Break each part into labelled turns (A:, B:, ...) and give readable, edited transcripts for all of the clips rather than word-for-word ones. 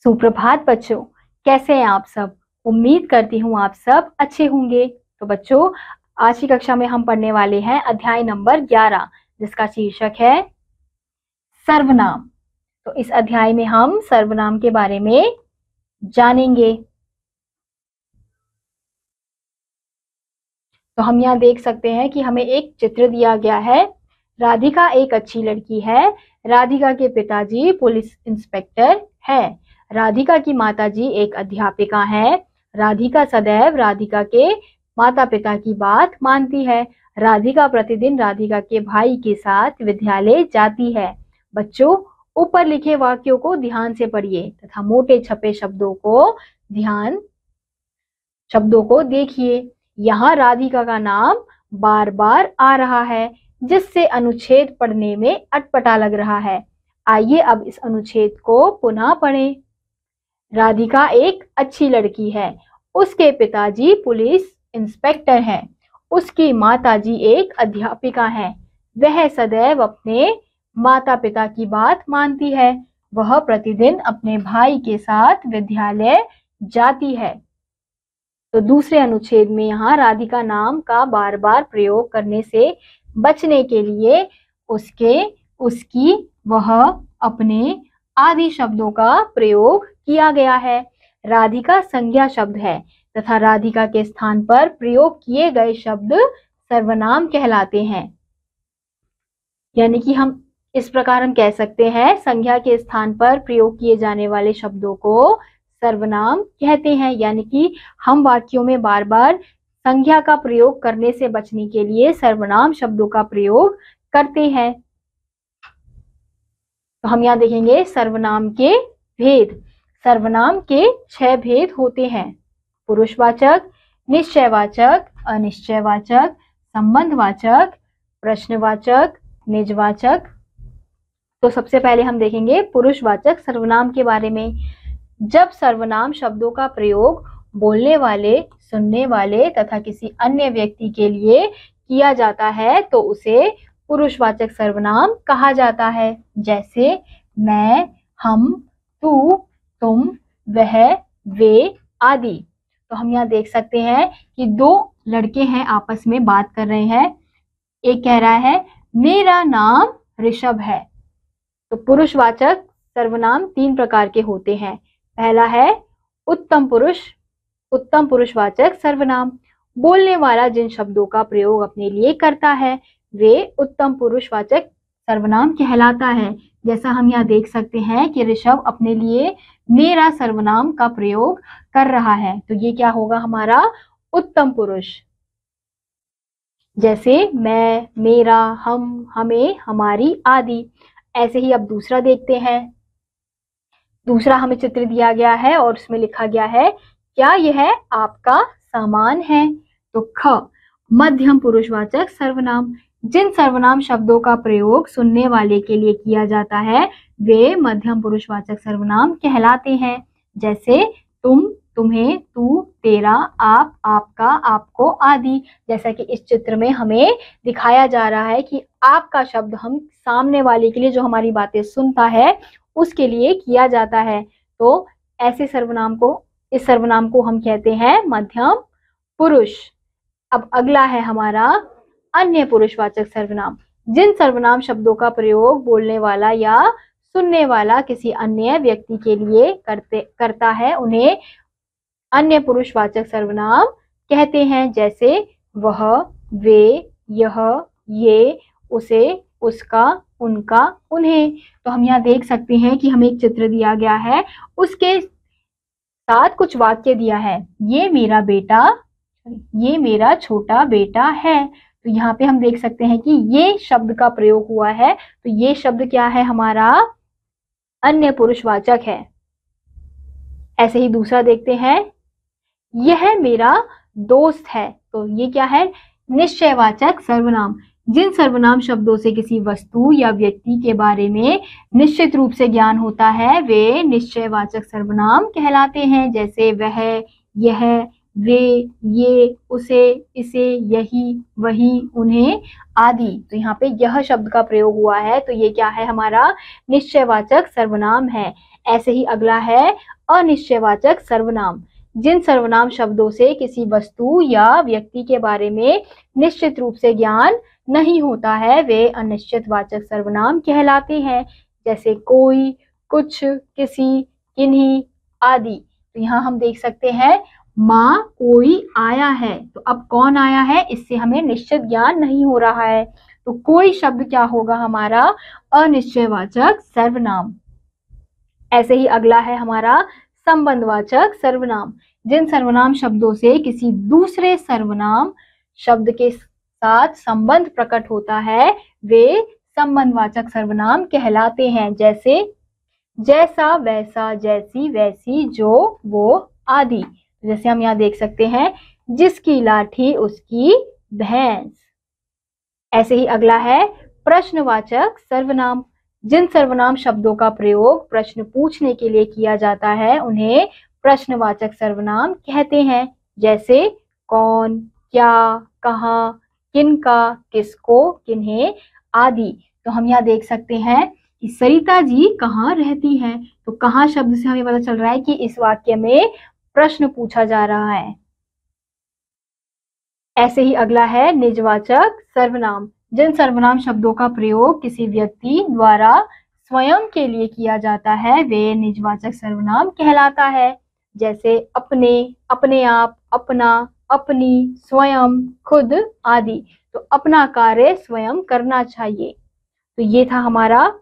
A: सुप्रभात बच्चों, कैसे हैं आप सब। उम्मीद करती हूँ आप सब अच्छे होंगे। तो बच्चों, आज की कक्षा में हम पढ़ने वाले हैं अध्याय नंबर 11, जिसका शीर्षक है सर्वनाम। तो इस अध्याय में हम सर्वनाम के बारे में जानेंगे। तो हम यहाँ देख सकते हैं कि हमें एक चित्र दिया गया है। राधिका एक अच्छी लड़की है। राधिका के पिताजी पुलिस इंस्पेक्टर है। राधिका की माताजी एक अध्यापिका है। राधिका सदैव राधिका के माता पिता की बात मानती है। राधिका प्रतिदिन राधिका के भाई के साथ विद्यालय जाती है। बच्चों, ऊपर लिखे वाक्यों को ध्यान से पढ़िए तथा मोटे छपे शब्दों को देखिए। यहाँ राधिका का नाम बार बार आ रहा है, जिससे अनुच्छेद पढ़ने में अटपटा लग रहा है। आइए अब इस अनुच्छेद को पुनः पढ़ें। राधिका एक अच्छी लड़की है। उसके पिताजी पुलिस इंस्पेक्टर हैं। उसकी माताजी एक अध्यापिका हैं। वह सदैव अपने माता पिता की बात मानती है। वह प्रतिदिन अपने भाई के साथ विद्यालय जाती है। तो दूसरे अनुच्छेद में यहाँ राधिका नाम का बार बार प्रयोग करने से बचने के लिए उसकी, वह, अपने आदि शब्दों का प्रयोग किया गया है। राधिका संज्ञा शब्द है तथा राधिका के स्थान पर प्रयोग किए गए शब्द सर्वनाम कहलाते हैं। यानी कि हम इस प्रकार हम कह सकते हैं, संज्ञा के स्थान पर प्रयोग किए जाने वाले शब्दों को सर्वनाम कहते हैं। यानी कि हम वाक्यों में बार बार संज्ञा का प्रयोग करने से बचने के लिए सर्वनाम शब्दों का प्रयोग करते हैं। तो हम यहाँ देखेंगे सर्वनाम के भेद। सर्वनाम के 6 भेद होते हैं: पुरुषवाचक, निश्चयवाचक, अनिश्चयवाचक, संबंधवाचक, प्रश्नवाचक, निजवाचक। तो सबसे पहले हम देखेंगे पुरुषवाचक सर्वनाम के बारे में। जब सर्वनाम शब्दों का प्रयोग बोलने वाले, सुनने वाले तथा किसी अन्य व्यक्ति के लिए किया जाता है तो उसे पुरुषवाचक सर्वनाम कहा जाता है। जैसे मैं, हम, तू, तुम, वह, वे आदि। तो हम यहाँ देख सकते हैं कि 2 लड़के हैं, आपस में बात कर रहे हैं। एक कह रहा है मेरा नाम ऋषभ है। तो पुरुषवाचक सर्वनाम 3 प्रकार के होते हैं। पहला है उत्तम पुरुषवाचक सर्वनाम। बोलने वाला जिन शब्दों का प्रयोग अपने लिए करता है वे उत्तम पुरुषवाचक सर्वनाम कहलाता है। जैसा हम यहाँ देख सकते हैं कि ऋषभ अपने लिए मेरा सर्वनाम का प्रयोग कर रहा है, तो ये क्या होगा, हमारा उत्तम पुरुष। जैसे मैं, मेरा, हम, हमें, हमारी आदि। ऐसे ही अब दूसरा देखते हैं। दूसरा हमें चित्र दिया गया है और उसमें लिखा गया है क्या यह आपका सामान है। तो ख, मध्यम पुरुषवाचक सर्वनाम। जिन सर्वनाम शब्दों का प्रयोग सुनने वाले के लिए किया जाता है वे मध्यम पुरुषवाचक सर्वनाम कहलाते हैं। जैसे तुम, तुम्हें, तू, तेरा, आप, आपका, आपको आदि। जैसा कि इस चित्र में हमें दिखाया जा रहा है कि आपका शब्द हम सामने वाले के लिए, जो हमारी बातें सुनता है, उसके लिए किया जाता है। तो ऐसे इस सर्वनाम को हम कहते हैं मध्यम पुरुष। अब अगला है हमारा अन्य पुरुषवाचक सर्वनाम। जिन सर्वनाम शब्दों का प्रयोग बोलने वाला या सुनने वाला किसी अन्य व्यक्ति के लिए करता है उन्हें अन्य पुरुषवाचक सर्वनाम कहते हैं। जैसे वह, वे, यह, ये, उसे, उसका, उनका, उन्हें। तो हम यहाँ देख सकते हैं कि हमें एक चित्र दिया गया है, उसके साथ कुछ वाक्य दिया है। ये मेरा छोटा बेटा है। तो यहाँ पे हम देख सकते हैं कि ये शब्द का प्रयोग हुआ है। तो ये शब्द क्या है, हमारा अन्य पुरुषवाचक है। ऐसे ही दूसरा देखते हैं, यह मेरा दोस्त है। तो ये क्या है, निश्चयवाचक सर्वनाम। जिन सर्वनाम शब्दों से किसी वस्तु या व्यक्ति के बारे में निश्चित रूप से ज्ञान होता है वे निश्चयवाचक सर्वनाम कहलाते हैं। जैसे वह, यह, वे, ये, उसे, इसे, यही, वही, उन्हें आदि। तो यहाँ पे यह शब्द का प्रयोग हुआ है तो ये क्या है, हमारा निश्चयवाचक सर्वनाम है। ऐसे ही अगला है अनिश्चयवाचक सर्वनाम। जिन सर्वनाम शब्दों से किसी वस्तु या व्यक्ति के बारे में निश्चित रूप से ज्ञान नहीं होता है वे अनिश्चितवाचक सर्वनाम कहलाते हैं, जैसे कोई, कुछ, किसी, किन्हीं आदि। तो यहाँ हम देख सकते हैं माँ कोई आया है, तो अब कौन आया है इससे हमें निश्चित ज्ञान नहीं हो रहा है, तो कोई शब्द क्या होगा हमारा अनिश्चयवाचक सर्वनाम। ऐसे ही अगला है हमारा संबंधवाचक सर्वनाम। जिन सर्वनाम शब्दों से किसी दूसरे सर्वनाम शब्द के साथ संबंध प्रकट होता है वे संबंधवाचक सर्वनाम कहलाते हैं, जैसे जैसा, वैसा, जैसी, वैसी, जो, वो आदि। जैसे हम यहाँ देख सकते हैं जिसकी लाठी उसकी भैंस। ऐसे ही अगला है प्रश्नवाचक सर्वनाम। जिन सर्वनाम शब्दों का प्रयोग प्रश्न पूछने के लिए किया जाता है उन्हें प्रश्नवाचक सर्वनाम कहते हैं, जैसे कौन, क्या, कहाँ, किनका, किसको, किन्हें आदि। तो हम यहाँ देख सकते हैं कि सरिता जी कहाँ रहती हैं, तो कहाँ शब्द से हमें पता चल रहा है कि इस वाक्य में प्रश्न पूछा जा रहा है। ऐसे ही अगला है निजवाचक सर्वनाम। जिन सर्वनाम शब्दों का प्रयोग किसी व्यक्ति द्वारा स्वयं के लिए किया जाता है वे निजवाचक सर्वनाम कहलाता है, जैसे अपने, अपने आप, अपना, अपनी, स्वयं, खुद आदि। तो अपना कार्य स्वयं करना चाहिए। तो ये था हमारा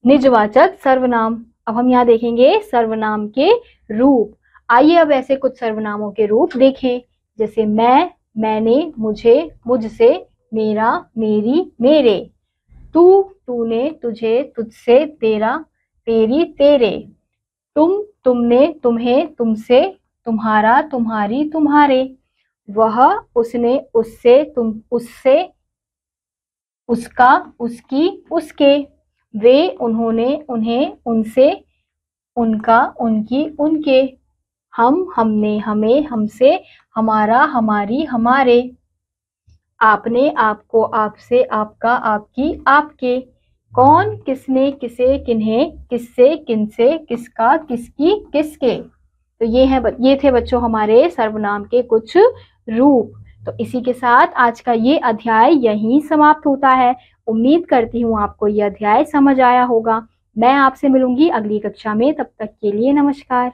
A: निजवाचक सर्वनाम। अब हम यहाँ देखेंगे सर्वनाम के रूप। आइए अब ऐसे कुछ सर्वनामों के रूप देखें, जैसे मैं, मैंने, मुझे, मुझसे, मेरा, मेरी, मेरे, तू, तूने, तुझे, तुझसे, तेरा, तेरी, तेरे, तुम, तुमने, तुम्हें, तुमसे, तुम्हारा, तुम्हारी, तुम्हारे, वह, उसने, उससे, तुम, उससे, उसका, उसकी, उसके, वे, उन्होंने, उन्हें, उनसे, उनका, उनकी, उनके, हम, हमने, हमें, हमसे, हमारा, हमारी, हमारे, आपने, आपको, आपसे, आपका, आपकी, आपके, कौन, किसने, किसे, किन्हें, किससे, किनसे, किसका, किसकी, किसके। तो ये थे बच्चों हमारे सर्वनाम के कुछ रूप। तो इसी के साथ आज का ये अध्याय यहीं समाप्त होता है। उम्मीद करती हूँ आपको ये अध्याय समझ आया होगा। मैं आपसे मिलूंगी अगली कक्षा में, तब तक के लिए नमस्कार।